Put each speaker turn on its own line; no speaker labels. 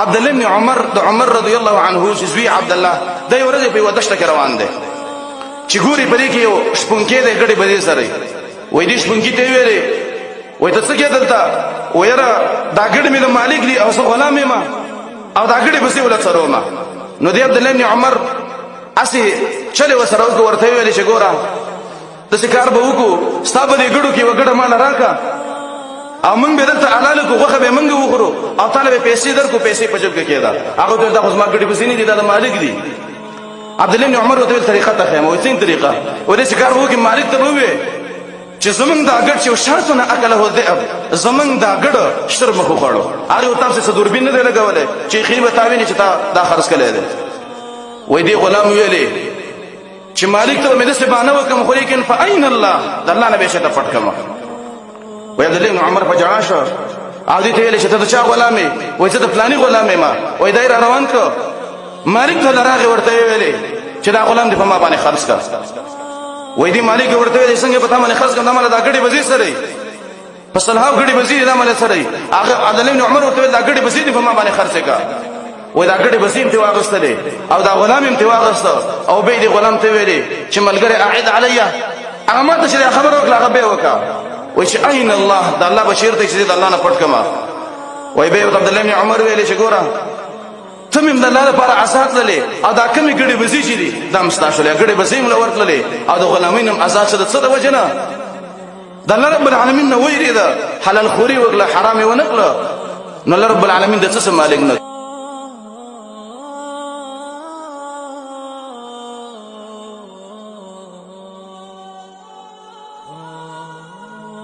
عبد الله بن عمر د عمر رضی الله عنه چې زوی عبد الله د ورځې په ودشت کې روان دی چې ګوري پرې کې یو شپونکې د ګډي بدې سره وای دې شپونکې ته ویلې وای ته څه کې دلته وایره دا ګډ مې د مالک دی او زه غلام یم او دا ګډي بسې ولت سره ما نو دی عبد الله بن عمر اسی چله وسره ورته ویلې چې ګوره د کار به وکړو ستا به دې ګډو کې وګړه مال راکا او موږ به دلته حلال کو خوخه به موږ وخورو او طالب پیسې درکو پیسې په جوب کې کېدا هغه ته د خصما ګډي بسې نه دي دا مالک دی عبد الله بن عمر ته طریقه ته خیمه وې څنګه طریقه ولې چې کار وکړي مالک ته وې چې زمنګ دا ګډ چې شرطونه اکله ذئب زمنګ دا ګډ شر مخو خړو هغه تاسو څه دوربین نه لګولې چې خیمه تاوین چې دا خرڅ کړي دي وې دی غلام ویلې چې مالک ته مې د سبانه وکم خو لیکن فاین الله د الله نه به شته پټ کما وې عبد الله بن عمر فجعاشه عادي ته ویلې چې ته چا غلامې وې ته پلاني غلامې ما وې دای روان کو مالک ته راغی ورته ویلې چې دا غلام دې په ما باندې خرڅ کړ وې دې مالک ورته ویلې څنګه په تا باندې خرڅ کړم دا مال دا ګډي وزیر سره په صلاح ګډي وزیر دا مال سره هغه عبد الله بن عمر ورته دا ګډي وزیر دې په ما باندې خرڅ کړ وې دا ګډي وزیر ته واغستلې او دا غلام هم ته واغست او به دې غلام ته ویلې چې ملګری اعد علیا هغه ماته چې خبر وکړه هغه به وکړه وې چې اين الله دا الله بشیر ته چې الله نه پټ کما وې به عبد الله بن عمر ویلې چې ګوره تم د الله لپاره آزاد للې او دا کمی ګډي بزی چې دي دا مستاشله ګډي بزی مولا ورتللې او د غلامین هم آزاد شد څه د وجنه د الله رب العالمین نو ویری دا حلال خوري وکړه حرام ونکړه نو الله رب العالمین د څه مالک نه